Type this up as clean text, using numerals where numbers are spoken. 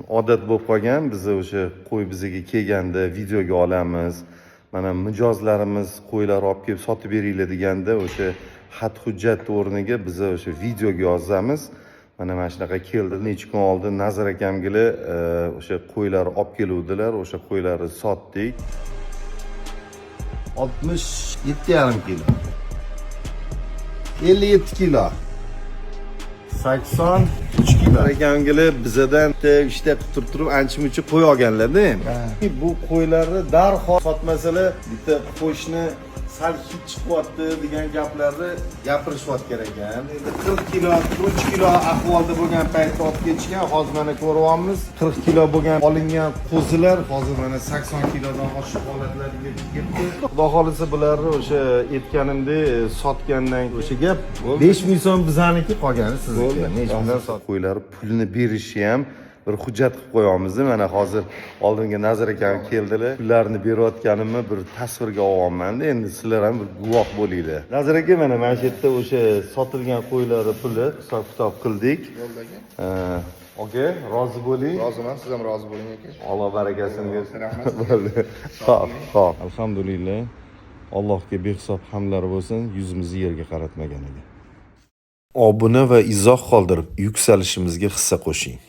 odat bo'lib qolgan. Biz o'sha qo'y bizga kelganda videoga olamiz. Mana mijozlarimiz qo'ylar olib kelib sotib beringlar deganda o'sha xat hujjat o'rniga biz o'sha videoga yozamiz. Mana shunaqa keldi. Necha kun oldin Nazar akamgili o'sha qo'ylar olib keluvdilar. O'sha qo'ylarni sotdik. 67,5 kilo. 57 kilo. 83 kilo. Akamgili bizadan ishda turib ancha-muncha qo'y olganlar-da. Bu qo'ylarni darhol sotmasalar, bitta qo'shni sal hid chiqyapti degan gaplarni gapirishyapti ekan. Endi 40 kilo, 30 kilo ahvolda bo'lgan paytda olib ketishgan. Hozir mana ko'ryapmiz. 40 kilo bo'lgan olingan qo'zilar hozir mana 80 kilodan oshiq holatlarga yetdi. Xudo xolisa bularni o'sha aytganimdek sotgandan o'sha gap 5 ming so'm bizaniki qolgani sizniki. Necha mingdan sot. Qo'ylar pulni berishi ham bir hujjat qilib qo'yamiz. Mana hozir oldinga Nazar akam keldilar. Pullarni berayotganimni bir tasvirga olyapman-da. Endi sizlar ham bir guvoh bo'linglar. Nazar aka mana shu yerda o'sha sotilgan qo'ylarning puli hisob-kitob qildik. Aka, rozi bo'ling. Roziman, siz ham rozi bo'ling aka. Alloh barakasini bersin. Rahmat. Xo'p. Alhamdulillah. Allohga behisob hamdlar bo'lsin, yuzimizni yerga qaratmaganiga. Obuna va izoh qoldirib, yuksalishimizga hissa qo'shing.